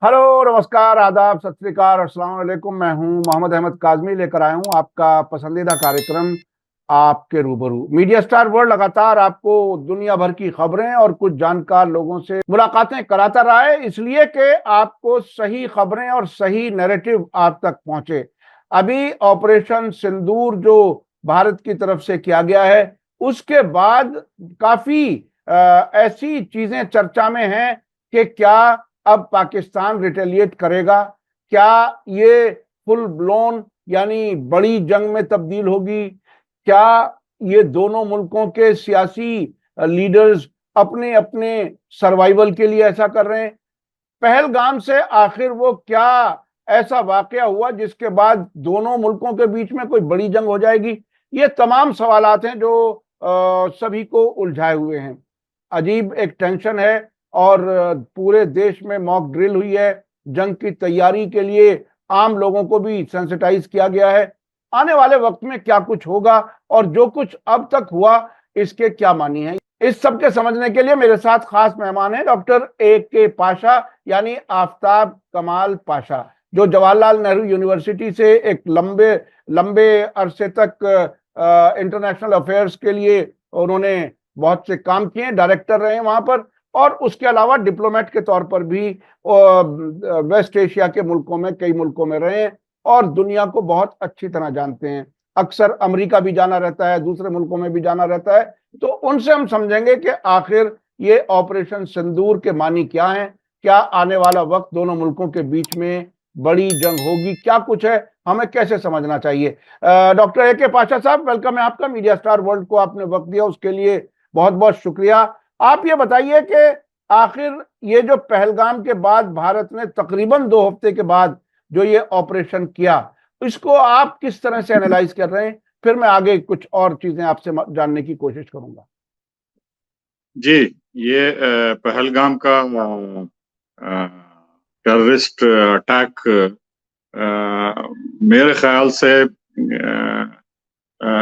Hello, नमस्कार, आदाब, सत श्री अकाल, अस्सलाम वालेकुम। मैं हूं मोहम्मद अहमद काज़मी, लेकर आया हूं आपका पसंदीदा कार्यक्रम आपके रूबरू। मीडिया स्टार वर्ल्ड लगातार आपको दुनिया भर की खबरें और कुछ जानकार लोगों से मुलाकातें कराता रहा है, इसलिए कि आपको सही खबरें और सही नैरेटिव आप तक पहुंचे। अभी ऑपरेशन सिंदूर जो भारत की तरफ से किया गया है, उसके बाद काफी ऐसी चीजें चर्चा में हैं कि क्या अब पाकिस्तान रिटेलिएट करेगा, क्या ये फुल ब्लोन यानी बड़ी जंग में तब्दील होगी, क्या ये दोनों मुल्कों के सियासी लीडर्स अपने अपने सर्वाइवल के लिए ऐसा कर रहे हैं। पहलगाम से आखिर वो क्या ऐसा वाकया हुआ जिसके बाद दोनों मुल्कों के बीच में कोई बड़ी जंग हो जाएगी। ये तमाम सवालात हैं जो सभी को उलझाए हुए हैं। अजीब एक टेंशन है और पूरे देश में मॉक ड्रिल हुई है। जंग की तैयारी के लिए आम लोगों को भी सेंसिटाइज किया गया है। आने वाले वक्त में क्या कुछ होगा और जो कुछ अब तक हुआ इसके क्या मानी है, इस सब के समझने के लिए मेरे साथ खास मेहमान है डॉक्टर A.K. पाशा यानी आफ्ताब कमाल पाशा, जो जवाहरलाल नेहरू यूनिवर्सिटी से एक लंबे लंबे अरसे तक इंटरनेशनल अफेयर्स के लिए उन्होंने बहुत से काम किए, डायरेक्टर रहे वहां पर, और उसके अलावा डिप्लोमेट के तौर पर भी वेस्ट एशिया के मुल्कों में कई मुल्कों में रहे और दुनिया को बहुत अच्छी तरह जानते हैं। अक्सर अमेरिका भी जाना रहता है, दूसरे मुल्कों में भी जाना रहता है। तो उनसे हम समझेंगे कि आखिर ये ऑपरेशन सिंदूर के मानी क्या है, क्या आने वाला वक्त दोनों मुल्कों के बीच में बड़ी जंग होगी, क्या कुछ है, हमें कैसे समझना चाहिए। Doctor A.K. पाशा साहब, वेलकम है आपका। मीडिया स्टार वर्ल्ड को आपने वक्त दिया, उसके लिए बहुत बहुत शुक्रिया। आप ये बताइए कि आखिर ये जो पहलगाम के बाद भारत ने तकरीबन 2 हफ्ते के बाद जो ये ऑपरेशन किया, इसको आप किस तरह से एनालाइज कर रहे हैं, फिर मैं आगे कुछ और चीजें आपसे जानने की कोशिश करूंगा। जी, ये पहलगाम का टेररिस्ट अटैक मेरे ख्याल से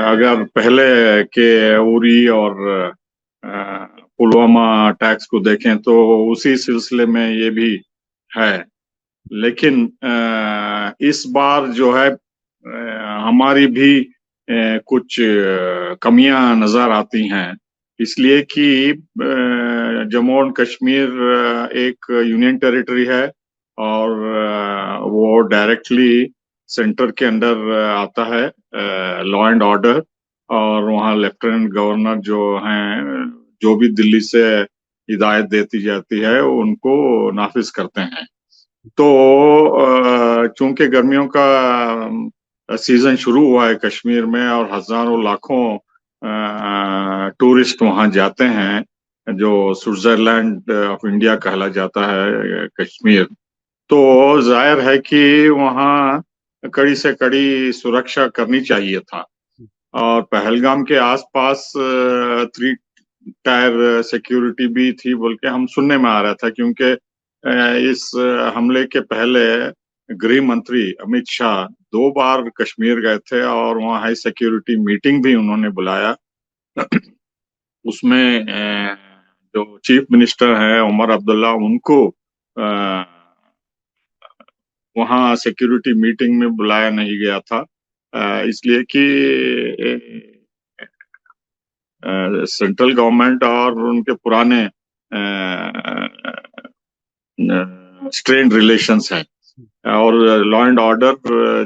अगर पहले के उरी और पुलवामा अटैक्स को देखें तो उसी सिलसिले में ये भी है। लेकिन इस बार जो है हमारी भी कुछ कमियां नजर आती हैं, इसलिए कि जम्मू एंड कश्मीर एक यूनियन टेरिटरी है और वो डायरेक्टली सेंटर के अंदर आता है, लॉ एंड ऑर्डर। और वहाँ लेफ्टिनेंट गवर्नर जो हैं, जो भी दिल्ली से हिदायत देती जाती है उनको नाफिज करते हैं। तो चूंकि गर्मियों का सीजन शुरू हुआ है कश्मीर में और हजारों लाखों टूरिस्ट वहां जाते हैं, जो स्विट्जरलैंड ऑफ इंडिया कहला जाता है कश्मीर, तो जाहिर है कि वहाँ कड़ी से कड़ी सुरक्षा करनी चाहिए था। और पहलगाम के आसपास 3 टायर सिक्योरिटी भी थी बोल के हम सुनने में आ रहा था, क्योंकि इस हमले के पहले गृह मंत्री अमित शाह 2 बार कश्मीर गए थे और वहाँ हाई सिक्योरिटी मीटिंग भी उन्होंने बुलाया। उसमें जो चीफ मिनिस्टर है उमर अब्दुल्ला, उनको वहाँ सिक्योरिटी मीटिंग में बुलाया नहीं गया था, इसलिए कि सेंट्रल गवर्नमेंट और उनके पुराने स्ट्रेन रिलेशंस हैं और लॉ एंड ऑर्डर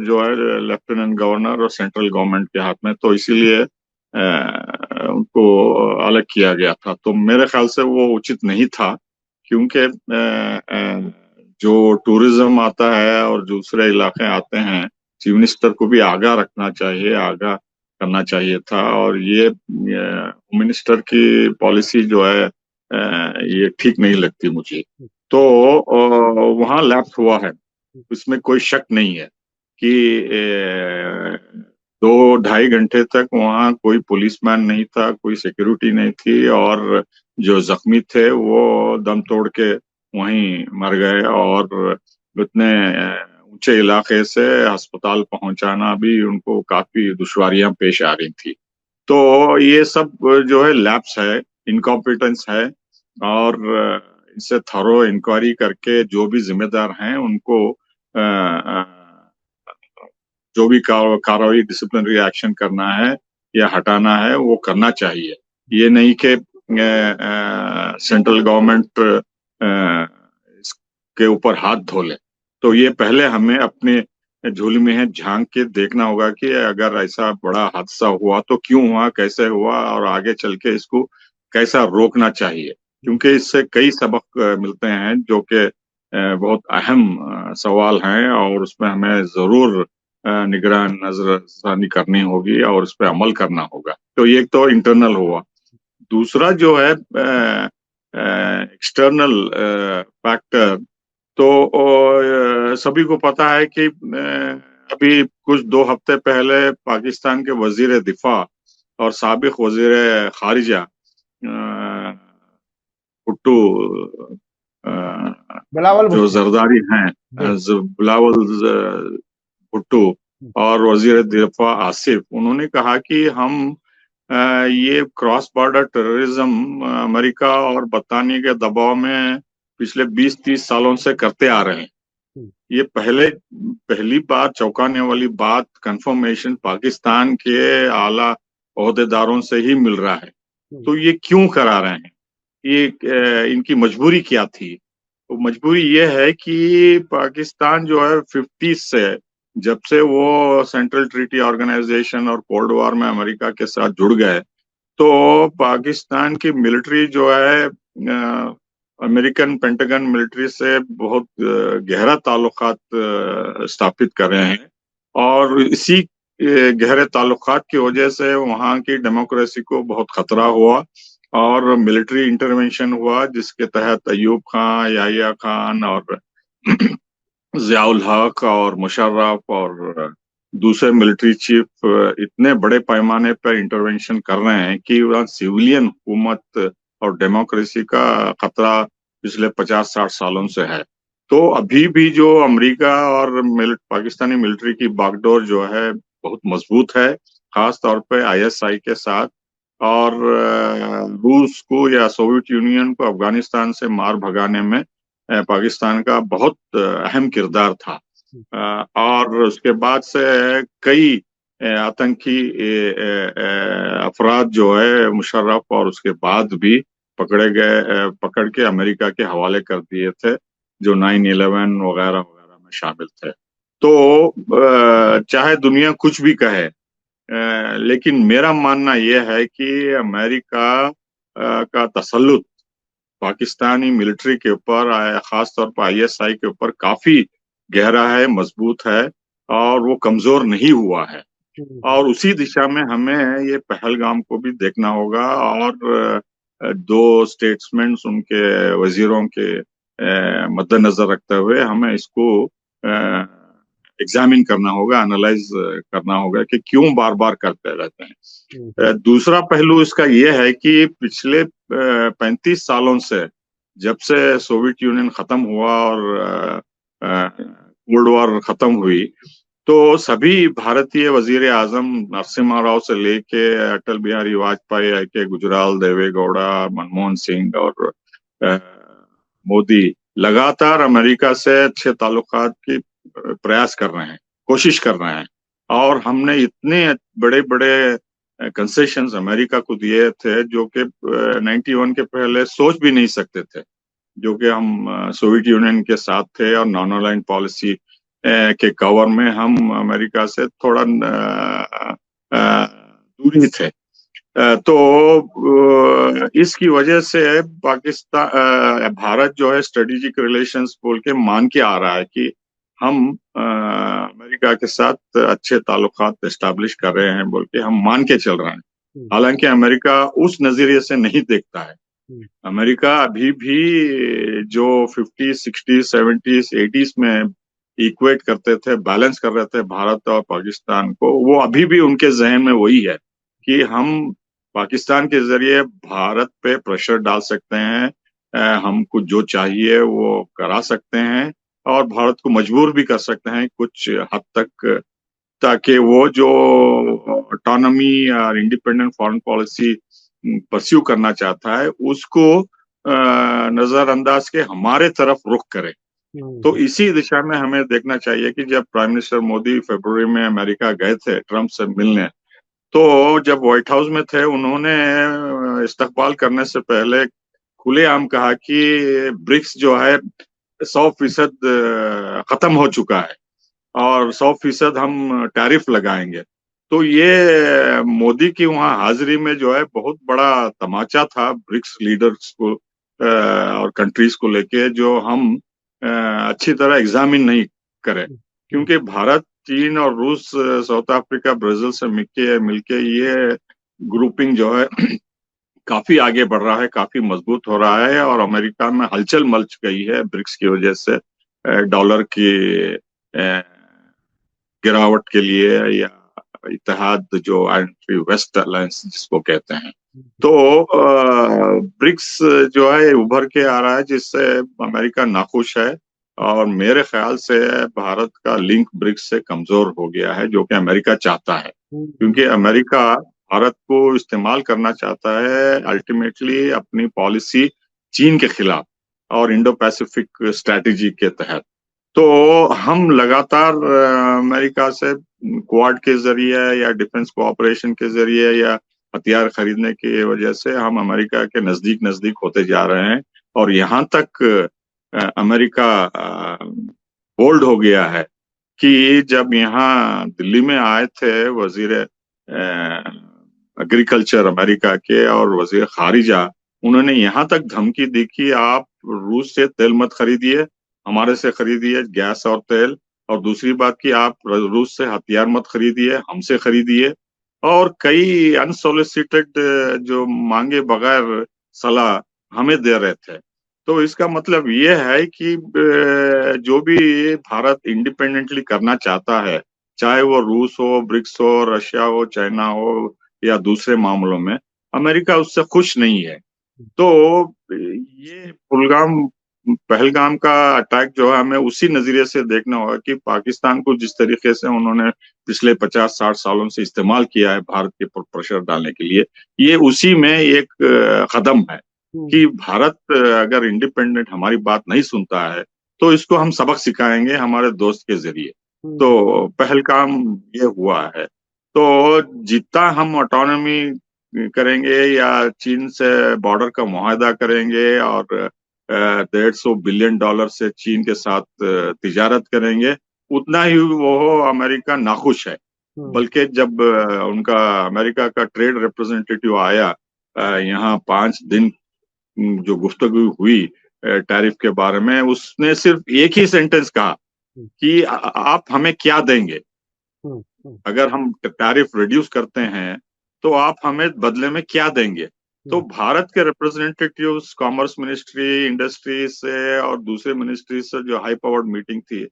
जो है लेफ्टिनेंट गवर्नर और सेंट्रल गवर्नमेंट के हाथ में, तो इसीलिए उनको अलग किया गया था। तो मेरे ख्याल से वो उचित नहीं था, क्योंकि जो टूरिज्म आता है और दूसरे इलाके आते हैं, चीफ मिनिस्टर को भी आगाह रखना चाहिए, आगाह करना चाहिए था। और ये होम मिनिस्टर की पॉलिसी जो है ये ठीक नहीं लगती मुझे। तो वहाँ लैप्स हुआ है, इसमें कोई शक नहीं है कि 2-2.5 घंटे तक वहाँ कोई पुलिसमैन नहीं था, कोई सिक्योरिटी नहीं थी, और जो जख्मी थे वो दम तोड़ के वहीं मर गए। और इतने ऊंचे इलाके से अस्पताल पहुंचाना भी उनको काफी दुश्वारियां पेश आ रही थी। तो ये सब जो है लैप्स है, इनकॉम्पिटेंस है, और इससे थरो इंक्वायरी करके जो भी जिम्मेदार हैं उनको जो भी कार्रवाई डिसिप्लिनरी एक्शन करना है या हटाना है वो करना चाहिए। ये नहीं कि सेंट्रल गवर्नमेंट इसके ऊपर हाथ धो ले। तो ये पहले हमें अपने झोली में है झांक के देखना होगा कि अगर ऐसा बड़ा हादसा हुआ तो क्यों हुआ, कैसे हुआ और आगे चल के इसको कैसा रोकना चाहिए, क्योंकि इससे कई सबक मिलते हैं जो कि बहुत अहम सवाल हैं और उसमें हमें जरूर निगरान नजरसानी करनी होगी और उस पर अमल करना होगा। तो ये तो इंटरनल हुआ। दूसरा जो है एक्सटर्नल फैक्टर, तो सभी को पता है कि अभी कुछ 2 हफ्ते पहले पाकिस्तान के वजीर दिफा और साबिक वजीर खारिजा भुट्टो बिलावल जो भुट्टो। जरदारी हैं, जी। बिलावल भुट्टो और वजीर दिफा आसिफ, उन्होंने कहा कि हम ये क्रॉस बॉर्डर टेररिज्म अमेरिका और बरतानिया के दबाव में पिछले 20-30 सालों से करते आ रहे हैं। ये पहली बार चौंकाने वाली बात कंफर्मेशन पाकिस्तान के आला ओहदेदारों से ही मिल रहा है। तो ये क्यों करा रहे हैं? ये इनकी मजबूरी क्या थी? तो मजबूरी ये है कि पाकिस्तान जो है 50 से, जब से वो सेंट्रल ट्रीटी ऑर्गेनाइजेशन और कोल्ड वॉर में अमेरिका के साथ जुड़ गए, तो पाकिस्तान की मिलिट्री जो है अमेरिकन पेंटागन मिलिट्री से बहुत गहरा ताल्लुकात स्थापित कर रहे हैं और इसी गहरे ताल्लुकात की वजह से वहाँ की डेमोक्रेसी को बहुत खतरा हुआ और मिलिट्री इंटरवेंशन हुआ, जिसके तहत अयूब खान, याहिया खान और जियाउल हक और मुशर्रफ और दूसरे मिलिट्री चीफ इतने बड़े पैमाने पर इंटरवेंशन कर रहे हैं कि वहाँ सिविलियन हुकूमत और डेमोक्रेसी का खतरा पिछले 50-60 सालों से है। तो अभी भी जो अमेरिका और पाकिस्तानी मिलिट्री की बागडोर जो है बहुत मजबूत है, खास तौर पे आईएसआई के साथ, और रूस को या सोवियत यूनियन को अफगानिस्तान से मार भगाने में पाकिस्तान का बहुत अहम किरदार था। और उसके बाद से कई आतंकी अफराद जो है मुशर्रफ और उसके बाद भी पकड़ के अमेरिका के हवाले कर दिए थे, जो 9/11 वगैरह वगैरह में शामिल थे। तो चाहे दुनिया कुछ भी कहे, लेकिन मेरा मानना यह है कि अमेरिका का तसल्लुत पाकिस्तानी मिलिट्री के ऊपर, खास तौर पर आईएसआई के ऊपर काफी गहरा है, मजबूत है और वो कमजोर नहीं हुआ है। और उसी दिशा में हमें ये पहलगाम को भी देखना होगा और दो स्टेट्समेंट्स उनके वजीरों के मद्देनजर रखते हुए हमें इसको एग्जामिन करना होगा, एनालाइज करना होगा कि क्यों बार बार करते रहते हैं। दूसरा पहलू इसका यह है कि पिछले 35 सालों से, जब से सोवियत यूनियन खत्म हुआ और कोल्ड वॉर खत्म हुई, तो सभी भारतीय वजीर आजम नरसिम्हा राव से लेके अटल बिहारी वाजपेयी के गुजराल, देवेगौड़ा, मनमोहन सिंह और मोदी लगातार अमेरिका से अच्छे ताल्लुकात की प्रयास कर रहे हैं, कोशिश कर रहे हैं। और हमने इतने बड़े बड़े कंसेशंस अमेरिका को दिए थे जो कि 91 के पहले सोच भी नहीं सकते थे, जो कि हम सोवियत यूनियन के साथ थे और नॉन अलाइन पॉलिसी के कवर में हम अमेरिका से थोड़ा दूरी थे। तो इसकी वजह से पाकिस्तान भारत जो है स्ट्रेटेजिक रिलेशंस बोल के मान के आ रहा है कि हम अमेरिका के साथ अच्छे ताल्लुकात एस्टैब्लिश कर रहे हैं बोल के हम मान के चल रहे हैं। हालांकि अमेरिका उस नजरिए से नहीं देखता है। अमेरिका अभी भी जो 50, 60, 70, 80s में इक्वेट करते थे, बैलेंस कर रहे थे भारत और पाकिस्तान को, वो अभी भी उनके जहन में वही है कि हम पाकिस्तान के जरिए भारत पे प्रेशर डाल सकते हैं, हमको जो चाहिए वो करा सकते हैं और भारत को मजबूर भी कर सकते हैं कुछ हद तक, ताकि वो जो ऑटोनॉमी और इंडिपेंडेंट फॉरेन पॉलिसी परस्यू करना चाहता है उसको नजरअंदाज के हमारे तरफ रुख करे। तो हम्म, इसी दिशा में हमें देखना चाहिए कि जब प्राइम मिनिस्टर मोदी फरवरी में अमेरिका गए थे ट्रम्प से मिलने, तो जब व्हाइट हाउस में थे उन्होंने इस्तकबाल करने से पहले खुलेआम कहा कि ब्रिक्स जो है 100% खत्म हो चुका है और 100% हम टैरिफ लगाएंगे। तो ये मोदी की वहां हाजिरी में जो है बहुत बड़ा तमाचा था ब्रिक्स लीडर्स को और कंट्रीज को लेके, जो हम अच्छी तरह एग्जामिन नहीं करें, क्योंकि भारत, चीन और रूस, साउथ अफ्रीका, ब्राजील से मिलके मिलके ये ग्रुपिंग जो है काफी आगे बढ़ रहा है, काफी मजबूत हो रहा है और अमेरिका में हलचल मच गई है ब्रिक्स की वजह से, डॉलर की गिरावट के लिए, या इत्तेहाद जो एंट्री वेस्ट अलायंस जिसको कहते हैं। तो ब्रिक्स जो है उभर के आ रहा है, जिससे अमेरिका नाखुश है और मेरे ख्याल से भारत का लिंक ब्रिक्स से कमजोर हो गया है, जो कि अमेरिका चाहता है, क्योंकि अमेरिका भारत को इस्तेमाल करना चाहता है अल्टीमेटली अपनी पॉलिसी चीन के खिलाफ और इंडो पैसिफिक स्ट्रैटेजी के तहत। तो हम लगातार अमेरिका से क्वाड के जरिए या डिफेंस कोऑपरेशन के जरिए या हथियार खरीदने की वजह से हम अमेरिका के नजदीक नजदीक होते जा रहे हैं। और यहाँ तक अमेरिका बोल्ड हो गया है कि जब यहाँ दिल्ली में आए थे वजीर एग्रीकल्चर अमेरिका के और वजीर खारिजा, उन्होंने यहाँ तक धमकी दी कि आप रूस से तेल मत खरीदिए, हमारे से खरीदिए गैस और तेल, और दूसरी बात कि आप रूस से हथियार मत खरीदिए, हमसे खरीदिए। और कई अनसोलिसिटेड जो मांगे बगैर सलाह हमें दे रहे थे। तो इसका मतलब ये है कि जो भी भारत इंडिपेंडेंटली करना चाहता है, चाहे वो रूस हो, ब्रिक्स हो, रशिया हो, चाइना हो या दूसरे मामलों में, अमेरिका उससे खुश नहीं है। तो ये पुलगाम पहलगाम का अटैक जो है हमें उसी नजरिए से देखना होगा कि पाकिस्तान को जिस तरीके से उन्होंने पिछले 50-60 सालों से इस्तेमाल किया है भारत के ऊपर प्रेशर डालने के लिए, ये उसी में एक कदम है कि भारत अगर इंडिपेंडेंट हमारी बात नहीं सुनता है तो इसको हम सबक सिखाएंगे हमारे दोस्त के जरिए। तो पहलगाम ये हुआ है। तो जितना हम ऑटोनॉमी करेंगे या चीन से बॉर्डर का मुआहदा करेंगे और $150 बिलियन से चीन के साथ तिजारत करेंगे, उतना ही वो अमेरिका नाखुश है। बल्कि जब उनका अमेरिका का ट्रेड रिप्रेजेंटेटिव आया यहाँ 5 दिन जो गुफ्तगू हुई टैरिफ के बारे में, उसने सिर्फ एक ही सेंटेंस कहा कि आप हमें क्या देंगे, अगर हम टैरिफ रिड्यूस करते हैं तो आप हमें बदले में क्या देंगे। तो भारत के रिप्रेजेंटेटिव्स, कॉमर्स मिनिस्ट्री, इंडस्ट्री से और दूसरे मिनिस्ट्री से जो हाई पावर्ड मीटिंग थी,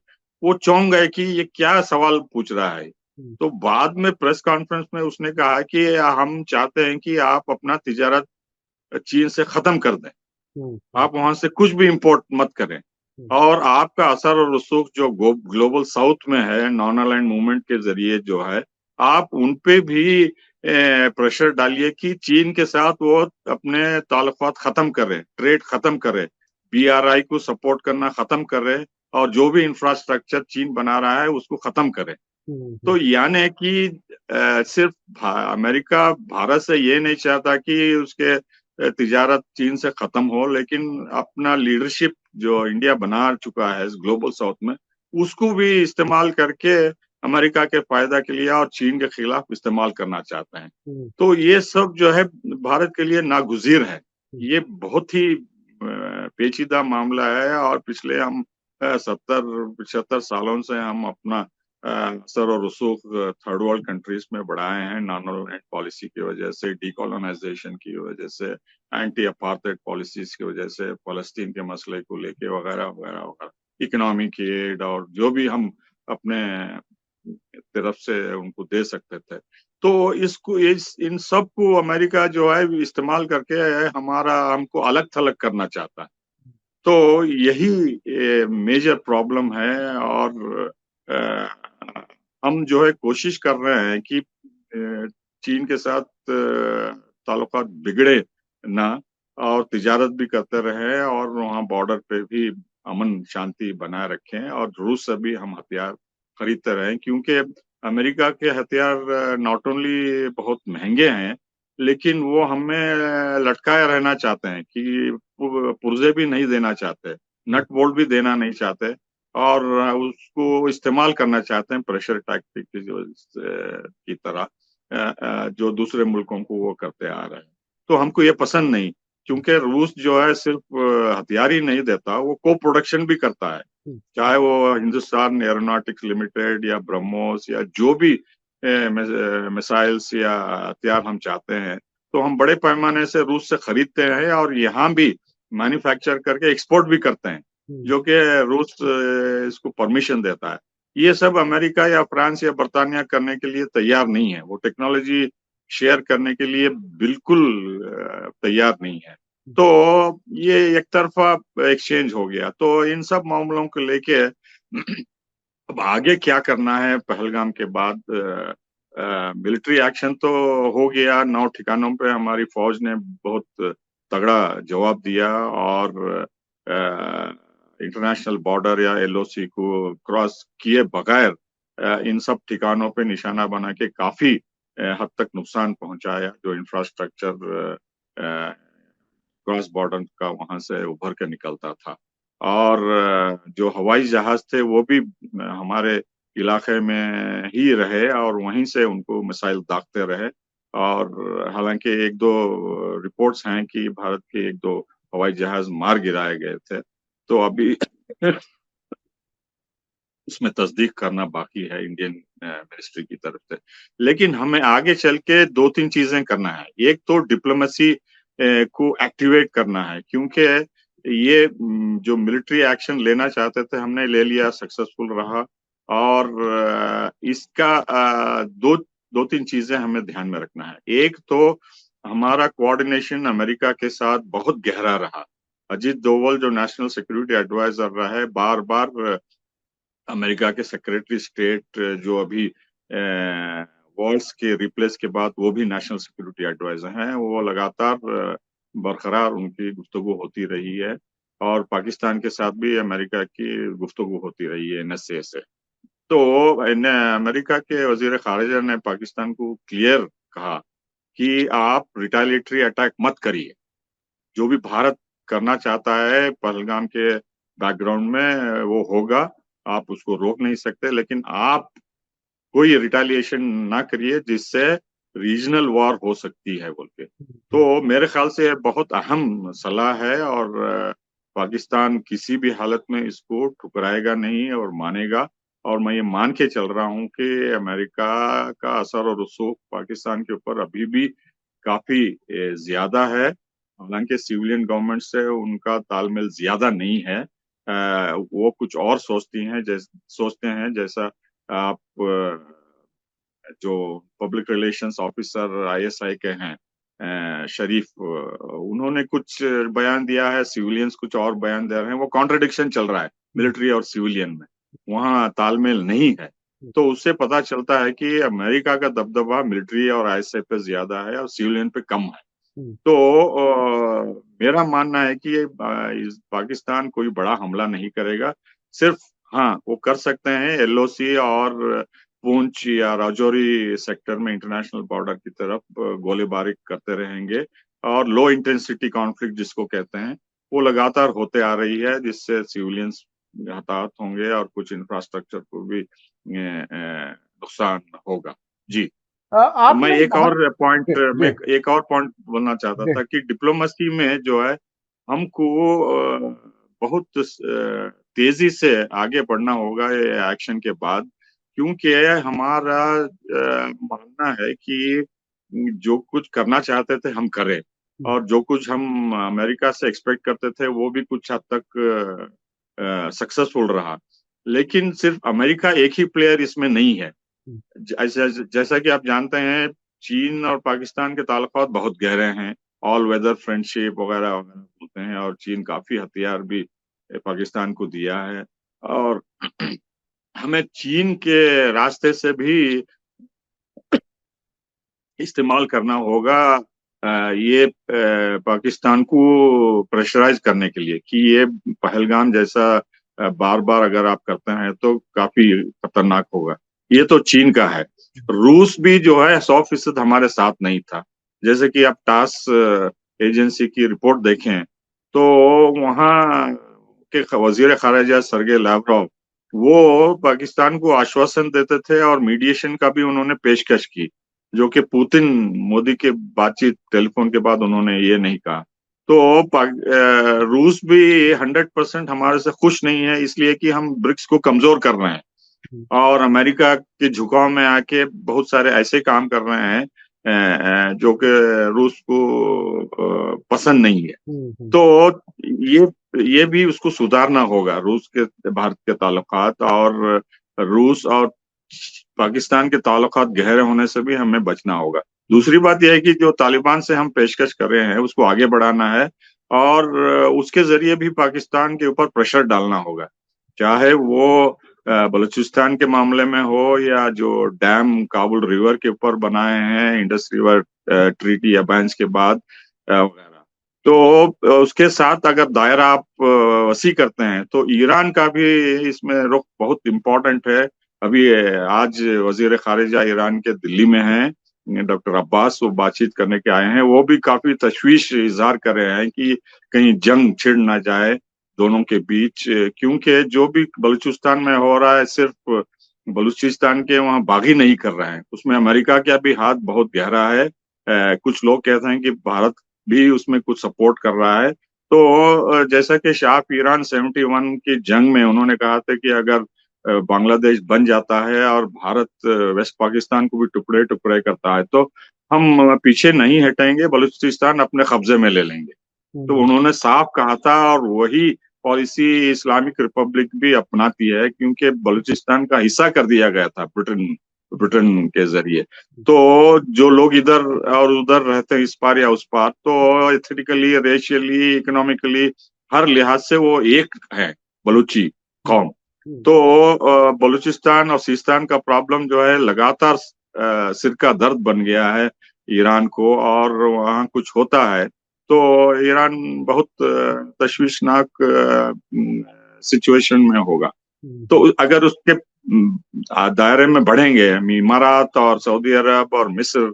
वो चौंक गए कि ये क्या सवाल पूछ रहा है। तो बाद में प्रेस कॉन्फ्रेंस में उसने कहा कि हम चाहते हैं कि आप अपना तिजारत चीन से खत्म कर दें, आप वहां से कुछ भी इंपोर्ट मत करें, और आपका असर और रसूख जो ग्लोबल साउथ में है, नॉन अलाइंड मूवमेंट के जरिए जो है, आप उनपे भी प्रेशर डालिए कि चीन के साथ वो अपने ताल्लुकात खत्म करें, ट्रेड खत्म करें, BRI को सपोर्ट करना खत्म करें, और जो भी इंफ्रास्ट्रक्चर चीन बना रहा है उसको खत्म करें। तो यानी कि सिर्फ अमेरिका भारत से ये नहीं चाहता कि उसके तिजारत चीन से खत्म हो, लेकिन अपना लीडरशिप जो इंडिया बना चुका है ग्लोबल साउथ में, उसको भी इस्तेमाल करके अमेरिका के फायदा के लिए और चीन के खिलाफ इस्तेमाल करना चाहते हैं। तो ये सब जो है भारत के लिए नागुजीर है। ये बहुत ही पेचीदा मामला है और पिछले हम 70-75 सालों से हम अपना असर और रसूख थर्ड वर्ल्ड कंट्रीज में बढ़ाए हैं, नॉन अलाइंड पॉलिसी की वजह से, डीकोलोनाइजेशन की वजह से, एंटी अपार्थाइड पॉलिसीज की वजह से, फलस्तीन के मसले को लेके वगैरह वगैरह वगैरह, इकोनॉमिक एड और जो भी हम अपने तरफ से उनको दे सकते थे। तो इसको इन सब को अमेरिका जो है इस्तेमाल करके हमारा हमको अलग थलग करना चाहता है। तो यही मेजर प्रॉब्लम है। और हम जो है कोशिश कर रहे हैं कि चीन के साथ ताल्लुकात बिगड़े ना, और तिजारत भी करते रहे और वहाँ बॉर्डर पे भी अमन शांति बनाए रखें, और रूस से भी हम हथियार खरीदते रहे, क्योंकि अमेरिका के हथियार नॉट ओनली बहुत महंगे हैं, लेकिन वो हमें लटकाए रहना चाहते हैं कि पुर्जे भी नहीं देना चाहते, नट बोल्ट भी देना नहीं चाहते, और उसको इस्तेमाल करना चाहते हैं प्रेशर टैक्टिक की तरह, जो दूसरे मुल्कों को वो करते आ रहे हैं। तो हमको ये पसंद नहीं, क्योंकि रूस जो है सिर्फ हथियार ही नहीं देता, वो को प्रोडक्शन भी करता है, चाहे वो हिंदुस्तान एरोनॉटिक्स लिमिटेड या ब्रह्मोस या जो भी मिसाइल्स या हथियार हम चाहते हैं, तो हम बड़े पैमाने से रूस से खरीदते हैं और यहाँ भी मैन्युफैक्चर करके एक्सपोर्ट भी करते हैं, जो कि रूस इसको परमिशन देता है। ये सब अमेरिका या फ्रांस या बर्तानिया करने के लिए तैयार नहीं है, वो टेक्नोलॉजी शेयर करने के लिए बिल्कुल तैयार नहीं है। तो ये एक तरफा एक्सचेंज हो गया। तो इन सब मामलों को लेके अब आगे क्या करना है पहलगाम के बाद, मिलिट्री एक्शन तो हो गया, 9 ठिकानों पे हमारी फौज ने बहुत तगड़ा जवाब दिया, और इंटरनेशनल बॉर्डर या एलओसी को क्रॉस किए बगैर इन सब ठिकानों पे निशाना बना के काफी हद तक नुकसान पहुंचाया, जो इंफ्रास्ट्रक्चर क्रॉस बॉर्डर का वहां से उभर के निकलता था। और जो हवाई जहाज थे वो भी हमारे इलाके में ही रहे और वहीं से उनको मिसाइल दागते रहे। और हालांकि एक दो रिपोर्ट्स हैं कि भारत के एक दो हवाई जहाज मार गिराए गए थे, तो अभी उसमें तस्दीक करना बाकी है इंडियन मिनिस्ट्री की तरफ से। लेकिन हमें आगे चल के 2-3 चीजें करना है। एक तो डिप्लोमेसी को एक्टिवेट करना है, क्योंकि ये जो मिलिट्री एक्शन लेना चाहते थे हमने ले लिया, सक्सेसफुल रहा। और इसका 2-3 चीजें हमें ध्यान में रखना है। एक तो हमारा कोऑर्डिनेशन अमेरिका के साथ बहुत गहरा रहा। अजीत डोवल जो नेशनल सिक्योरिटी एडवाइजर रहे, बार बार अमेरिका के सेक्रेटरी स्टेट जो अभी वॉल्स के रिप्लेस के बाद वो भी नेशनल सिक्योरिटी एडवाइजर हैं, वो लगातार बरकरार उनकी गुफ्तगू होती रही है। और पाकिस्तान के साथ भी अमेरिका की गुफ्तगू होती रही है एनएसए से। तो अमेरिका के वजीर खारिजा ने पाकिस्तान को क्लियर कहा कि आप रिटेलिएटरी अटैक मत करिए। जो भी भारत करना चाहता है पहलगाम के बैकग्राउंड में वो होगा, आप उसको रोक नहीं सकते, लेकिन आप कोई रिटेलिएशन ना करिए जिससे रीजनल वॉर हो सकती है बोल के। तो मेरे ख्याल से बहुत अहम सलाह है, और पाकिस्तान किसी भी हालत में इसको ठुकराएगा नहीं और मानेगा। और मैं ये मान के चल रहा हूँ कि अमेरिका का असर और रसूख पाकिस्तान के ऊपर अभी भी काफी ज्यादा है। हालांकि सिविलियन गवर्नमेंट से उनका तालमेल ज्यादा नहीं है, वो कुछ और सोचते हैं। जैसा आप जो पब्लिक रिलेशंस ऑफिसर आईएसआई के हैं शरीफ, उन्होंने कुछ बयान दिया है, सिविलियंस कुछ और बयान दे रहे हैं। वो कॉन्ट्रडिक्शन चल रहा है मिलिट्री और सिविलियन में, वहाँ तालमेल नहीं है। तो उससे पता चलता है कि अमेरिका का दबदबा मिलिट्री और आईएसआई पे ज्यादा है और सिविलियन पे कम है। तो मेरा मानना है कि पाकिस्तान कोई बड़ा हमला नहीं करेगा। सिर्फ हाँ, वो कर सकते हैं एलओसी और पूंछ या राजौरी सेक्टर में इंटरनेशनल बॉर्डर की तरफ गोलीबारी करते रहेंगे। और लो इंटेंसिटी कॉन्फ्लिक्ट जिसको कहते हैं, वो लगातार होते आ रही है, जिससे सिविलियंस हताहत होंगे और कुछ इंफ्रास्ट्रक्चर को भी नुकसान होगा। जी। मैं आपने एक और पॉइंट जी बोलना चाहता जी था कि डिप्लोमेसी में जो है हमको बहुत तेजी से आगे बढ़ना होगा ये एक्शन के बाद, क्योंकि हमारा मानना है कि जो कुछ करना चाहते थे हम करें, और जो कुछ हम अमेरिका से एक्सपेक्ट करते थे वो भी कुछ हद तक सक्सेसफुल रहा। लेकिन सिर्फ अमेरिका एक ही प्लेयर इसमें नहीं है। जैसा कि आप जानते हैं, चीन और पाकिस्तान के ताल्लुकात बहुत गहरे हैं, ऑल वेदर फ्रेंडशिप वगैरह वगैरह बोलते हैं, और चीन काफी हथियार भी पाकिस्तान को दिया है। और हमें चीन के रास्ते से भी इस्तेमाल करना होगा ये पाकिस्तान को प्रेशराइज करने के लिए कि ये पहलगाम जैसा बार बार अगर आप करते हैं तो काफी खतरनाक होगा। ये तो चीन का है। रूस भी जो है 100% हमारे साथ नहीं था। जैसे कि आप टास एजेंसी की रिपोर्ट देखें तो वहाँ के वजीर खारजा सर्गे लावरोव वो पाकिस्तान को आश्वासन देते थे और मीडिएशन का भी उन्होंने पेशकश की, जो कि पुतिन मोदी के बातचीत टेलीफोन के बाद उन्होंने ये नहीं कहा। तो रूस भी 100% हमारे से खुश नहीं है, इसलिए कि हम ब्रिक्स को कमजोर कर रहे हैं और अमेरिका के झुकाव में आके बहुत सारे ऐसे काम कर रहे हैं जो कि रूस को पसंद नहीं है। तो ये भी उसको सुधारना होगा, रूस के भारत के ताल्लुकात और रूस और पाकिस्तान के ताल्लुकात गहरे होने से भी हमें बचना होगा। दूसरी बात यह है कि जो तालिबान से हम पेशकश कर रहे हैं उसको आगे बढ़ाना है और उसके जरिए भी पाकिस्तान के ऊपर प्रेशर डालना होगा, चाहे वो बलूचिस्तान के मामले में हो या जो डैम काबुल रिवर के ऊपर बनाए हैं इंडस रिवर ट्रीटी या बैंस के बाद वगैरह। तो उसके साथ अगर दायरा आप वसी करते हैं तो ईरान का भी इसमें रुख बहुत इम्पोर्टेंट है। अभी आज वजीर खारिजा ईरान के दिल्ली में हैं, डॉक्टर अब्बास, वो बातचीत करने के आए हैं। वो भी काफी तशवीश इजहार कर रहे हैं कि कहीं जंग छिड़ ना जाए दोनों के बीच, क्योंकि जो भी बलूचिस्तान में हो रहा है सिर्फ बलूचिस्तान के वहाँ बागी नहीं कर रहे हैं, उसमें अमेरिका का भी हाथ बहुत गहरा है। कुछ लोग कहते हैं कि भारत भी उसमें कुछ सपोर्ट कर रहा है। तो जैसा कि शाह ईरान 71 की जंग में उन्होंने कहा था कि अगर बांग्लादेश बन जाता है और भारत वेस्ट पाकिस्तान को भी टुकड़े टुकड़े करता है तो हम पीछे नहीं हटेंगे, बलूचिस्तान अपने कब्जे में ले लेंगे। तो उन्होंने साफ कहा था और वही पॉलिसी इस्लामिक रिपब्लिक भी अपनाती है, क्योंकि बलूचिस्तान का हिस्सा कर दिया गया था ब्रिटेन के जरिए। तो जो लोग इधर और उधर रहते हैं इस पार या उस पार, तो एथनिकली, रेशियली, इकोनॉमिकली हर लिहाज से वो एक है बलूची कौम। तो बलूचिस्तान और सिस्तान का प्रॉब्लम जो है लगातार सिर का दर्द बन गया है ईरान को, और वहाँ कुछ होता है तो ईरान बहुत तशवीशनाक सिचुएशन में होगा। तो अगर उसके दायरे में बढ़ेंगे इमारात और सऊदी अरब और मिस्र,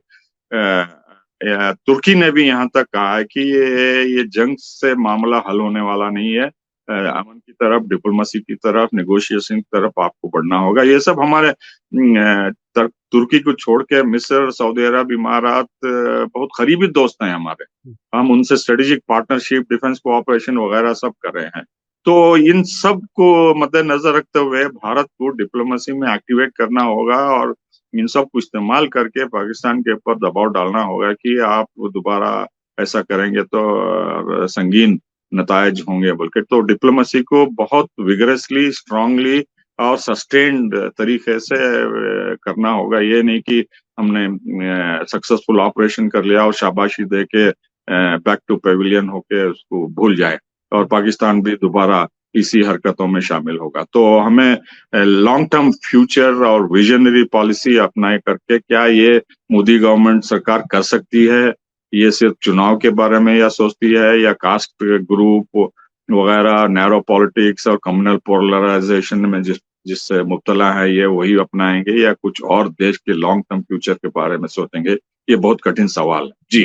तुर्की ने भी यहाँ तक कहा है कि ये जंग से मामला हल होने वाला नहीं है, अमन की तरफ, डिप्लोमेसी की तरफ, नेगोशिएशन की तरफ आपको बढ़ना होगा। ये सब हमारे तुर्की को छोड़ के मिस्र, सऊदी अरब, इमारात बहुत करीबी दोस्त हैं हमारे। हम उनसे स्ट्रेटेजिक पार्टनरशिप, डिफेंस कोऑपरेशन वगैरह सब कर रहे हैं। तो इन सब को मद्देनजर रखते हुए भारत को डिप्लोमेसी में एक्टिवेट करना होगा और इन सब को इस्तेमाल करके पाकिस्तान के ऊपर दबाव डालना होगा कि आप दोबारा ऐसा करेंगे तो संगीन नतायज होंगे बल्कि। तो डिप्लोमेसी को बहुत विगरसली, स्ट्रांगली और सस्टेन्ड तरीके से करना होगा। ये नहीं कि हमने सक्सेसफुल ऑपरेशन कर लिया और शाबाशी दे के बैक टू पेविलियन होके उसको भूल जाए और पाकिस्तान भी दोबारा इसी हरकतों में शामिल होगा। तो हमें लॉन्ग टर्म फ्यूचर और विजनरी पॉलिसी अपनाए करके क्या ये मोदी गवर्नमेंट सरकार कर सकती है? ये सिर्फ चुनाव के बारे में या सोचती है, या कास्ट ग्रुप वगैरह, नैरो पॉलिटिक्स और कम्युनल पोलराइजेशन में जिससे मुब्तला है ये वही अपनाएंगे, या कुछ और देश के लॉन्ग टर्म फ्यूचर के बारे में सोचेंगे? ये बहुत कठिन सवाल है जी।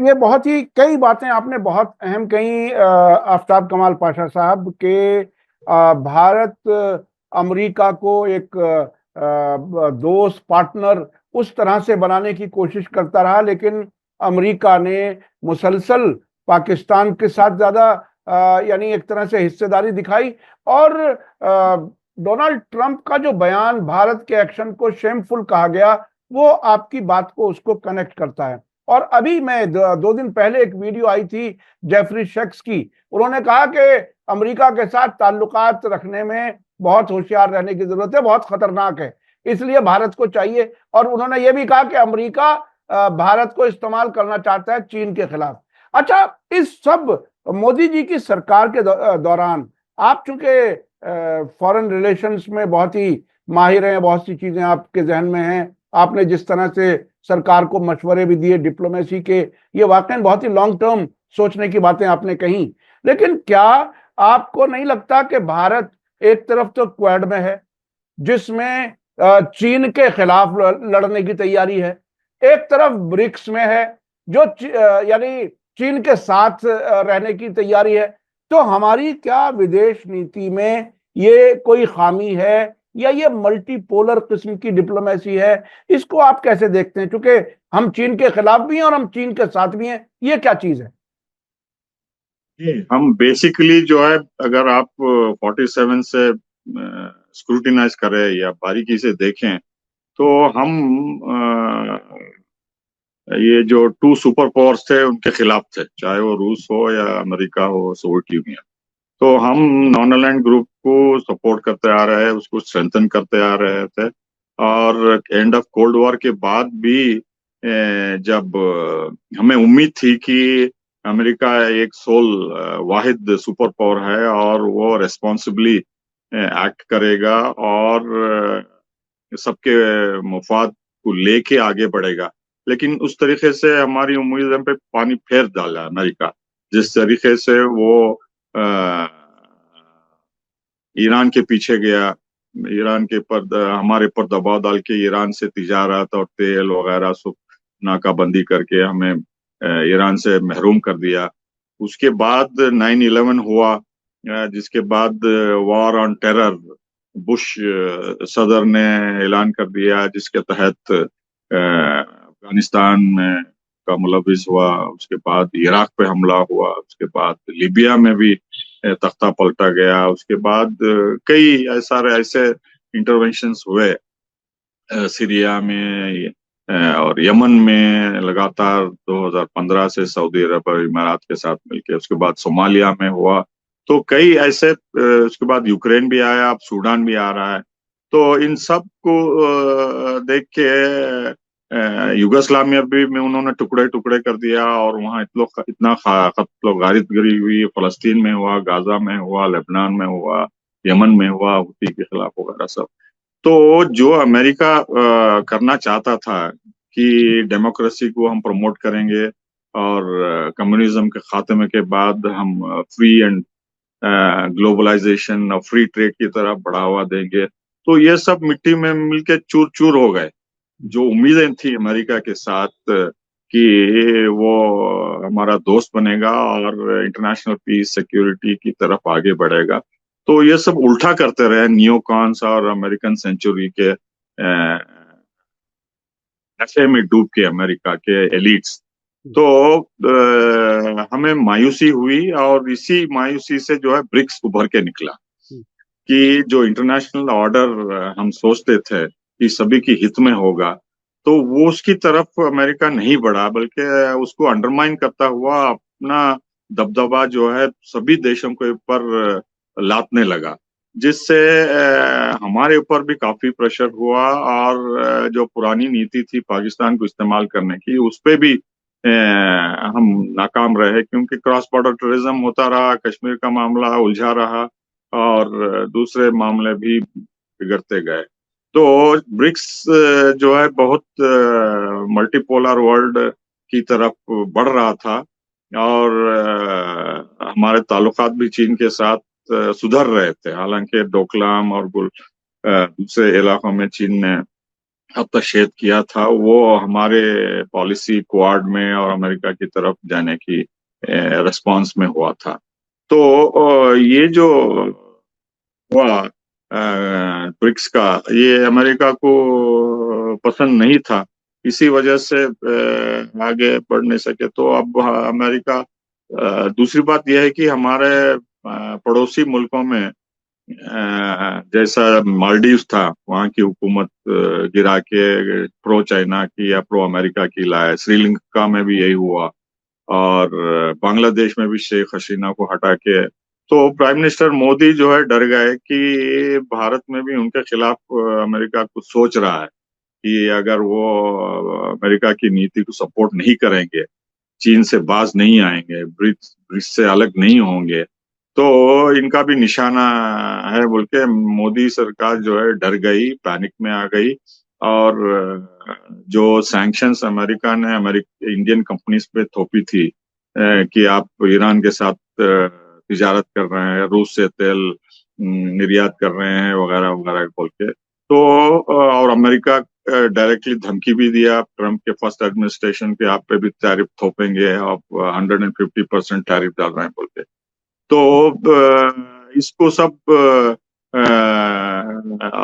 ये बहुत ही कई बातें आपने बहुत अहम कही आफ्ताब कमाल पाशा साहब के। भारत अमेरिका को एक दोस्त, पार्टनर उस तरह से बनाने की कोशिश करता रहा, लेकिन अमेरिका ने मुसलसल पाकिस्तान के साथ ज्यादा यानी एक तरह से हिस्सेदारी दिखाई। और डोनाल्ड ट्रंप का जो बयान भारत के एक्शन को शेमफुल कहा गया, वो आपकी बात को उसको कनेक्ट करता है। और अभी मैं 2 दिन पहले एक वीडियो आई थी जेफरी शेक्स की, उन्होंने कहा कि अमेरिका के साथ ताल्लुकात रखने में बहुत होशियार रहने की जरूरत है, बहुत खतरनाक है, इसलिए भारत को चाहिए। और उन्होंने ये भी कहा कि अमेरिका भारत को इस्तेमाल करना चाहता है चीन के खिलाफ। अच्छा, इस सब मोदी जी की सरकार के दौरान आप चूंकि फॉरेन रिलेशंस में बहुत ही माहिर हैं, बहुत सी चीजें आपके जहन में हैं, आपने जिस तरह से सरकार को मशवरे भी दिए डिप्लोमेसी के। ये वाकई बहुत ही लॉन्ग टर्म सोचने की बातें आपने कही। लेकिन क्या आपको नहीं लगता कि भारत एक तरफ तो क्वाड में है जिसमें चीन के खिलाफ लड़ने की तैयारी है, एक तरफ ब्रिक्स में है जो यानी चीन के साथ रहने की तैयारी है। तो हमारी क्या विदेश नीति में ये कोई खामी है या ये मल्टीपोलर किस्म की डिप्लोमेसी है? इसको आप कैसे देखते हैं, क्योंकि हम चीन के खिलाफ भी हैं और हम चीन के साथ भी हैं, ये क्या चीज है? हम बेसिकली जो है, अगर आप 47 से स्क्रूटिनाइज करें या बारीकी से देखें, तो हम ये जो टू सुपर पावर्स थे उनके खिलाफ थे, चाहे वो रूस हो या अमेरिका हो, सोवियत यूनियन। तो हम नॉन अलाइंड ग्रुप को सपोर्ट करते आ रहे हैं, उसको स्ट्रेंथन करते आ रहे थे। और एंड ऑफ कोल्ड वॉर के बाद भी जब हमें उम्मीद थी कि अमेरिका एक सोल वाहिद सुपर पावर है और वो रेस्पॉन्सिबली एक्ट करेगा और सबके मफाद को लेके आगे बढ़ेगा, लेकिन उस तरीके से हमारी उम्मीदों पे पानी फेर डाला अमेरिका। जिस तरीके से वो ईरान के पीछे गया, ईरान के पर हमारे पर दबाव डाल के ईरान से तिजारत और तेल वगैरह सब नाकाबंदी करके हमें ईरान से महरूम कर दिया। उसके बाद 9/11 हुआ, जिसके बाद वॉर ऑन टेरर बुश सदर ने ऐलान कर दिया, जिसके तहत अफगानिस्तान में का मुलविस हुआ। उसके बाद इराक पे हमला हुआ, उसके बाद लीबिया में भी तख्ता पलटा गया। उसके बाद कई सारे ऐसे इंटरवेंशंस हुए सीरिया में और यमन में लगातार 2015 से सऊदी अरब और इमारात के साथ मिलकर। उसके बाद सोमालिया में हुआ। तो कई ऐसे उसके बाद यूक्रेन भी आया, अब सूडान भी आ रहा है। तो इन सब को देख के युगोस्लाविया भी में उन्होंने टुकड़े टुकड़े कर दिया और वहाँ इतना गारिदगिरी हुई। फलस्तीन में हुआ, गाजा में हुआ, लेबनान में हुआ, यमन में हुआ, हुती के खिलाफ वगैरह सब। तो जो अमेरिका करना चाहता था कि डेमोक्रेसी को हम प्रमोट करेंगे और कम्युनिज्म के खात्मे के बाद हम फ्री एंड ग्लोबलाइजेशन और फ्री ट्रेड की तरफ बढ़ावा देंगे, तो ये सब मिट्टी में मिलके चूर चूर हो गए। जो उम्मीदें थी अमेरिका के साथ कि वो हमारा दोस्त बनेगा और इंटरनेशनल पीस सिक्योरिटी की तरफ आगे बढ़ेगा, तो ये सब उल्टा करते रहे नियोकॉन्स और अमेरिकन सेंचुरी के नशे में डूब के अमेरिका के एलिट्स। तो हमें मायूसी हुई और इसी मायूसी से जो है ब्रिक्स उभर के निकला कि जो इंटरनेशनल ऑर्डर हम सोचते थे कि सभी की हित में होगा, तो वो उसकी तरफ अमेरिका नहीं बढ़ा, बल्कि उसको अंडरमाइन करता हुआ अपना दबदबा जो है सभी देशों के ऊपर लादने लगा, जिससे हमारे ऊपर भी काफी प्रेशर हुआ। और जो पुरानी नीति थी पाकिस्तान को इस्तेमाल करने की, उस पे भी हम नाकाम रहे, क्योंकि क्रॉस बॉर्डर टेररिज्म होता रहा, कश्मीर का मामला उलझा रहा और दूसरे मामले भी बिगड़ते गए। तो ब्रिक्स जो है बहुत मल्टीपोलर वर्ल्ड की तरफ बढ़ रहा था और हमारे ताल्लुकात भी चीन के साथ सुधर रहे थे। हालांकि डोकलाम और दूसरे इलाकों में चीन ने हस्तक्षेप किया था, वो हमारे पॉलिसी क्वाड में और अमेरिका की तरफ जाने की रिस्पांस में हुआ था। तो ये जो हुआ ब्रिक्स का, ये अमेरिका को पसंद नहीं था, इसी वजह से आगे बढ़ नहीं सके। तो अब अमेरिका, दूसरी बात यह है कि हमारे पड़ोसी मुल्कों में जैसा मालदीव्स था, वहाँ की हुकूमत गिरा के प्रो चाइना की या प्रो अमेरिका की लाए। श्रीलंका में भी यही हुआ और बांग्लादेश में भी शेख हसीना को हटा के, तो प्राइम मिनिस्टर मोदी जो है डर गए कि भारत में भी उनके खिलाफ अमेरिका कुछ सोच रहा है कि अगर वो अमेरिका की नीति को सपोर्ट नहीं करेंगे, चीन से बाज नहीं आएंगे, ब्रिक्स से अलग नहीं होंगे, तो इनका भी निशाना है बोल के मोदी सरकार जो है डर गई, पैनिक में आ गई और जो सैंक्शंस अमेरिका ने इंडियन कंपनीज पे थोपी थी कि आप ईरान के साथ तिजारत कर रहे हैं, रूस से तेल निर्यात कर रहे हैं वगैरह वगैरह बोल के, तो और अमेरिका डायरेक्टली धमकी भी दिया ट्रम्प के फर्स्ट एडमिनिस्ट्रेशन के, आप पे भी टैरिफ थोपेंगे, आप 150% टैरिफ डाल रहे हैं बोल के। तो इसको सब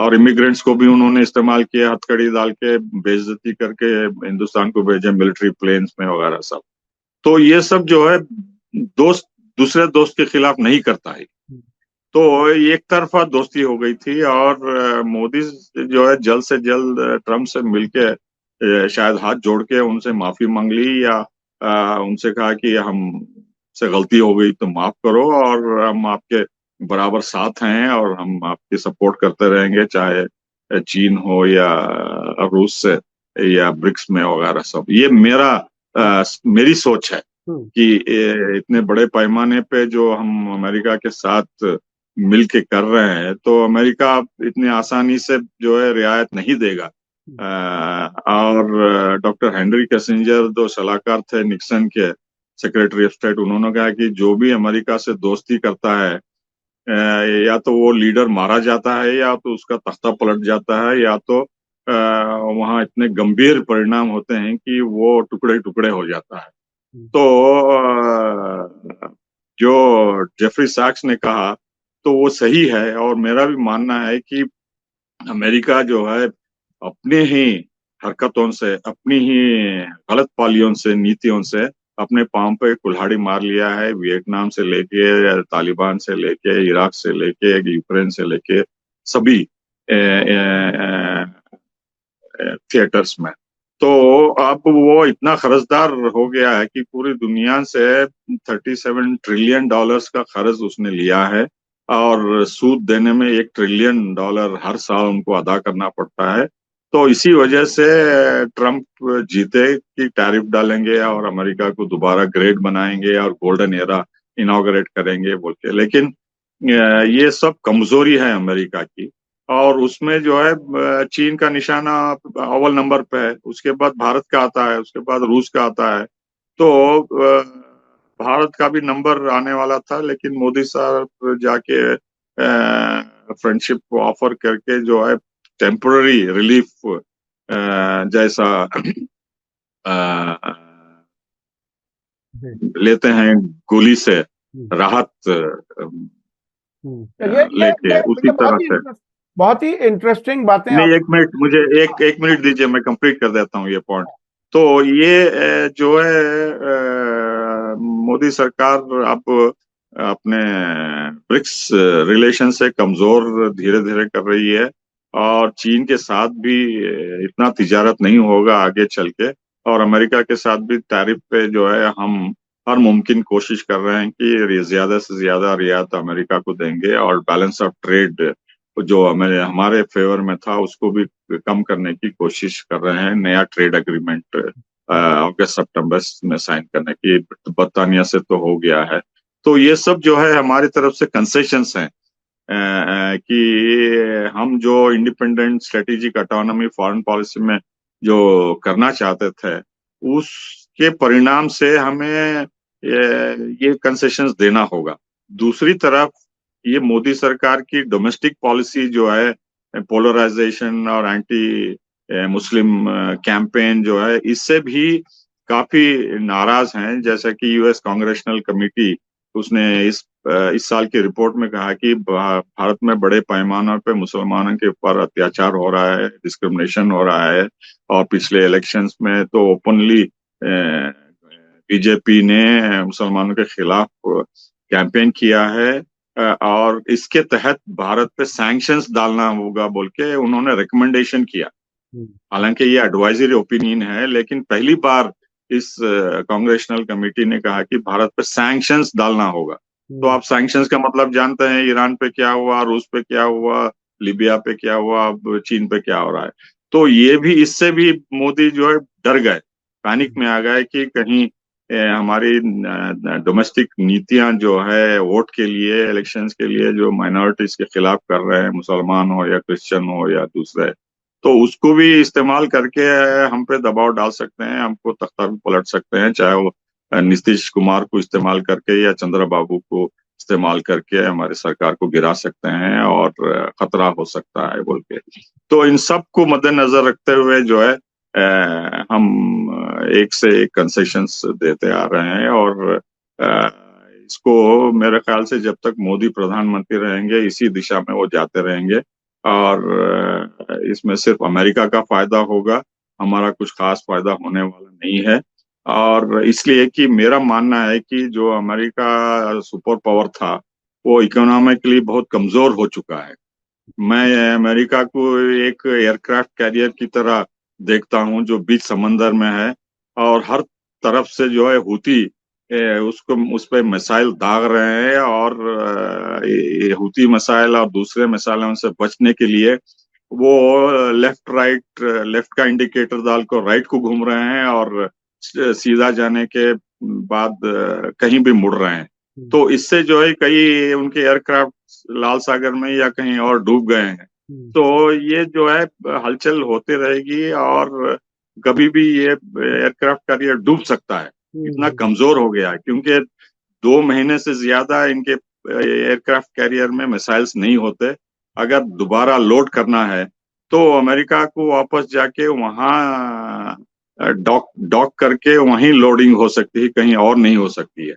और इमिग्रेंट्स को भी उन्होंने इस्तेमाल किया, हथकड़ी डाल के बेइज्जती करके हिंदुस्तान को भेजे मिलिट्री प्लेन्स में वगैरह सब। तो ये सब जो है दोस्त दूसरे दोस्त के खिलाफ नहीं करता है, तो एक तरफा दोस्ती हो गई थी। और मोदी जो है जल्द से जल्द ट्रम्प से मिलके शायद हाथ जोड़ के उनसे माफी मांग ली, या उनसे कहा कि हम से गलती हो गई तो माफ करो, और हम आपके बराबर साथ हैं और हम आपकी सपोर्ट करते रहेंगे, चाहे चीन हो या रूस से या ब्रिक्स में वगैरह सब। ये मेरी सोच है कि इतने बड़े पैमाने पे जो हम अमेरिका के साथ मिल के कर रहे हैं, तो अमेरिका इतनी आसानी से जो है रियायत नहीं देगा। और डॉक्टर हेनरी किसिंजर जो सलाहकार थे निक्सन के, सेक्रेटरी ऑफ स्टेट, उन्होंने कहा कि जो भी अमेरिका से दोस्ती करता है या तो वो लीडर मारा जाता है, या तो उसका तख्ता पलट जाता है, या तो वहाँ इतने गंभीर परिणाम होते हैं कि वो टुकड़े टुकड़े हो जाता है। तो जो जेफरी सैक्स ने कहा तो वो सही है, और मेरा भी मानना है कि अमेरिका जो है अपने ही हरकतों से, अपनी ही गलत पालियों से, नीतियों से अपने पांव पे कुल्हाड़ी मार लिया है। वियतनाम से लेके, तालिबान से लेके, इराक से लेके, यूक्रेन से लेके सभी थिएटर्स में। तो अब वो इतना कर्जदार हो गया है कि पूरी दुनिया से 37 ट्रिलियन डॉलर्स का कर्ज उसने लिया है, और सूद देने में $1 ट्रिलियन हर साल उनको अदा करना पड़ता है। तो इसी वजह से ट्रम्प जीते कि टैरिफ डालेंगे और अमेरिका को दोबारा ग्रेट बनाएंगे और गोल्डन एरा इनॉग्रेट करेंगे बोल के। लेकिन ये सब कमजोरी है अमेरिका की, और उसमें जो है चीन का निशाना अव्वल नंबर पे है, उसके बाद भारत का आता है, उसके बाद रूस का आता है। तो भारत का भी नंबर आने वाला था, लेकिन मोदी साहब जाके फ्रेंडशिप को ऑफर करके जो है टेम्पररी रिलीफ जैसा लेते हैं, गोली से राहत लेके, उसी तरह से। बहुत ही इंटरेस्टिंग बातें नहीं, आप। एक मिनट, मुझे एक मिनट दीजिए, मैं कंप्लीट कर देता हूँ ये पॉइंट। तो ये जो है मोदी सरकार अब अपने ब्रिक्स रिलेशन से कमजोर धीरे धीरे कर रही है, और चीन के साथ भी इतना तिजारत नहीं होगा आगे चल के, और अमेरिका के साथ भी टैरिफ पे जो है हम हर मुमकिन कोशिश कर रहे हैं कि ज्यादा से ज्यादा रियायत अमेरिका को देंगे, और बैलेंस ऑफ ट्रेड जो हमारे फेवर में था उसको भी कम करने की कोशिश कर रहे हैं। नया ट्रेड एग्रीमेंट अगस्त सितंबर में साइन करने की बरतानिया से तो हो गया है। तो ये सब जो है हमारी तरफ से कंसेशंस हैं कि हम जो independent strategic autonomy foreign policy में जो करना चाहते थे, उसके परिणाम से हमें ये कंसेशंस देना होगा। दूसरी तरफ ये मोदी सरकार की डोमेस्टिक पॉलिसी जो है, पोलराइजेशन और एंटी मुस्लिम कैंपेन जो है, इससे भी काफी नाराज हैं। जैसा कि यूएस कांग्रेशनल कमेटी, उसने इस साल की रिपोर्ट में कहा कि भारत में बड़े पैमाने पे मुसलमानों के ऊपर अत्याचार हो रहा है, डिस्क्रिमिनेशन हो रहा है, और पिछले इलेक्शंस में तो ओपनली बीजेपी ने मुसलमानों के खिलाफ कैंपेन किया है, और इसके तहत भारत पे सैंक्शंस डालना होगा बोल के उन्होंने रिकमेंडेशन किया। हालांकि ये एडवाइजरी ओपिनियन है, लेकिन पहली बार इस कांग्रेशनल कमेटी ने कहा कि भारत पे सैंक्शंस डालना होगा। तो आप सैंक्शंस का मतलब जानते हैं, ईरान पे क्या हुआ, रूस पे क्या हुआ, लीबिया पे क्या हुआ, अब चीन पे क्या हो रहा है। तो ये भी, इससे भी मोदी जो है डर गए, पैनिक में आ गए कि कहीं हमारी डोमेस्टिक नीतियां जो है वोट के लिए, इलेक्शंस के लिए जो माइनॉरिटीज के खिलाफ कर रहे हैं, मुसलमान हो या क्रिश्चियन हो या दूसरे, तो उसको भी इस्तेमाल करके हम पे दबाव डाल सकते हैं, हमको तख्ता भी पलट सकते हैं, चाहे वो नीतीश कुमार को इस्तेमाल करके या चंद्रबाबू को इस्तेमाल करके हमारी सरकार को गिरा सकते हैं और खतरा हो सकता है बोल के। तो इन सब को मद्देनजर रखते हुए जो है हम एक से एक कंसेशंस देते आ रहे हैं और इसको मेरे ख्याल से जब तक मोदी प्रधानमंत्री रहेंगे इसी दिशा में वो जाते रहेंगे और इसमें सिर्फ अमेरिका का फायदा होगा, हमारा कुछ खास फायदा होने वाला नहीं है। और इसलिए कि मेरा मानना है कि जो अमेरिका सुपर पावर था वो इकोनॉमिकली बहुत कमजोर हो चुका है। मैं अमेरिका को एक एयरक्राफ्ट कैरियर की तरह देखता हूं जो बीच समंदर में है और हर तरफ से जो है हूती उसको उस पर मिसाइल दाग रहे हैं और ये हूती मिसाइल और दूसरे मिसाइलों से बचने के लिए वो लेफ्ट का इंडिकेटर डाल को राइट को घूम रहे हैं और सीधा जाने के बाद कहीं भी मुड़ रहे हैं। तो इससे जो है कई उनके एयरक्राफ्ट लाल सागर में या कहीं और डूब गए हैं। तो ये जो है हलचल होती रहेगी और कभी भी ये एयरक्राफ्ट कैरियर डूब सकता है, इतना कमजोर हो गया है क्योंकि 2 महीने से ज्यादा इनके एयरक्राफ्ट कैरियर में मिसाइल्स नहीं होते। अगर दोबारा लोड करना है तो अमेरिका को वापस जाके वहां डॉक करके वहीं लोडिंग हो सकती है, कहीं और नहीं हो सकती है।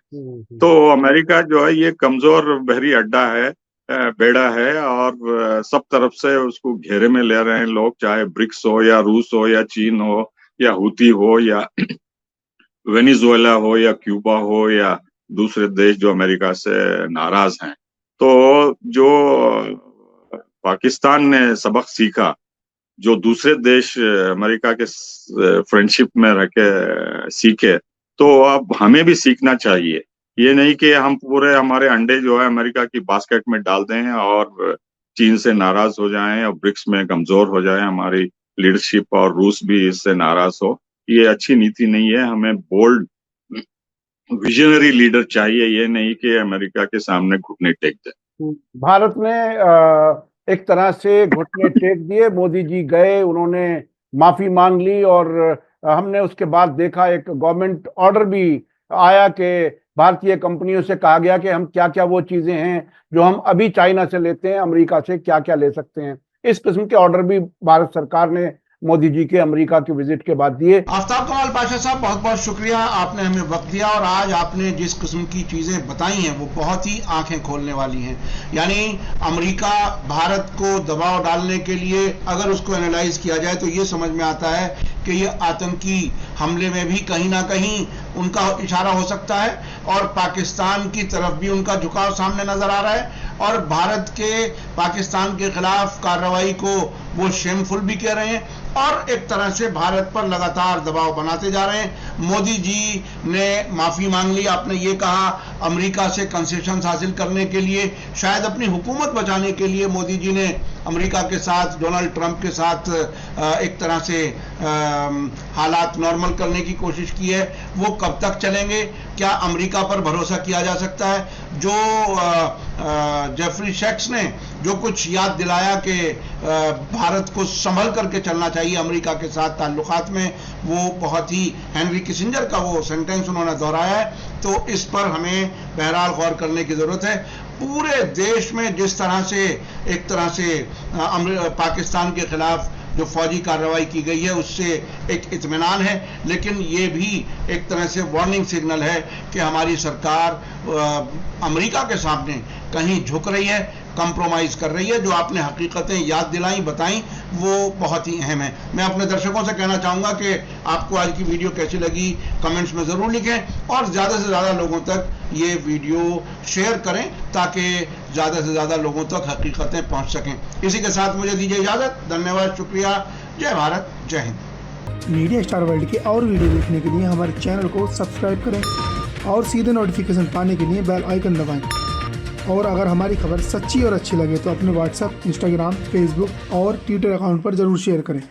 तो अमेरिका जो है ये कमजोर बहरी अड्डा है, बेड़ा है और सब तरफ से उसको घेरे में ले रहे हैं लोग, चाहे ब्रिक्स हो या रूस हो या चीन हो या हूती हो या वेनेजुएला हो या क्यूबा हो या दूसरे देश जो अमेरिका से नाराज हैं। तो जो पाकिस्तान ने सबक सीखा, जो दूसरे देश अमेरिका के फ्रेंडशिप में रह के सीखे, तो अब हमें भी सीखना चाहिए। ये नहीं कि हम पूरे हमारे अंडे जो है अमेरिका की बास्केट में डाल दें और चीन से नाराज हो जाएं और ब्रिक्स में कमजोर हो जाए हमारी लीडरशिप और रूस भी इससे नाराज हो। ये अच्छी नीति नहीं है। हमें बोल्ड विजनरी लीडर चाहिए, ये नहीं कि अमेरिका के सामने घुटने टेक दे। भारत ने एक तरह से घुटने टेक दिए, मोदी जी गए, उन्होंने माफी मांग ली और हमने उसके बाद देखा एक गवर्नमेंट ऑर्डर भी आया कि भारतीय कंपनियों से कहा गया कि हम क्या क्या वो चीजें हैं जो हम अभी चाइना से लेते हैं, अमेरिका से क्या क्या ले सकते हैं। इस किस्म के ऑर्डर भी भारत सरकार ने मोदी जी के अमेरिका के विजिट के बाद दिए। आफ्ताब कमाल पाशा साहब, बहुत बहुत शुक्रिया, आपने हमें वक्त दिया और आज आपने जिस किस्म की चीजें बताई हैं वो बहुत ही आंखें खोलने वाली हैं। यानी अमेरिका भारत को दबाव डालने के लिए अगर उसको एनालाइज किया जाए तो ये समझ में आता है कि ये आतंकी हमले में भी कहीं ना कहीं उनका इशारा हो सकता है और पाकिस्तान की तरफ भी उनका झुकाव सामने नजर आ रहा है और भारत के पाकिस्तान के खिलाफ कार्रवाई को वो शेमफुल भी कह रहे हैं और एक तरह से भारत पर लगातार दबाव बनाते जा रहे हैं। मोदी जी ने माफी मांग ली, आपने ये कहा अमेरिका से कंसेशन हासिल करने के लिए, शायद अपनी हुकूमत बचाने के लिए मोदी जी ने अमेरिका के साथ, डोनाल्ड ट्रंप के साथ एक तरह से हालात नॉर्मल करने की कोशिश की है। वो कब तक चलेंगे? क्या अमेरिका पर भरोसा किया जा सकता है? जो जेफरी शेक्स ने जो कुछ याद दिलाया कि भारत को संभल करके चलना चाहिए अमेरिका के साथ ताल्लुकात में, वो बहुत ही हेनरी किसिंजर का वो सेंटेंस उन्होंने दोहराया है। तो इस पर हमें बहरहाल गौर करने की जरूरत है। पूरे देश में जिस तरह से एक तरह से पाकिस्तान के खिलाफ जो फौजी कार्रवाई की गई है उससे एक इत्मीनान है, लेकिन ये भी एक तरह से वार्निंग सिग्नल है कि हमारी सरकार अमेरिका के सामने कहीं झुक रही है, कंप्रोमाइज कर रही है। जो आपने हकीकतें याद दिलाई, बताई, वो बहुत ही अहम है। मैं अपने दर्शकों से कहना चाहूँगा कि आपको आज की वीडियो कैसी लगी कमेंट्स में ज़रूर लिखें और ज़्यादा से ज़्यादा लोगों तक ये वीडियो शेयर करें ताकि ज़्यादा से ज़्यादा लोगों तक हकीकतें पहुँच सकें। इसी के साथ मुझे दीजिए इजाज़त। धन्यवाद, शुक्रिया, जय भारत, जय हिंद। मीडिया स्टार वर्ल्ड के और वीडियो देखने के लिए हमारे चैनल को सब्सक्राइब करें और सीधे नोटिफिकेशन पाने के लिए बेल आइकन दबाएं। और अगर हमारी खबर सच्ची और अच्छी लगे तो अपने व्हाट्सएप, इंस्टाग्राम, फेसबुक और ट्विटर अकाउंट पर ज़रूर शेयर करें।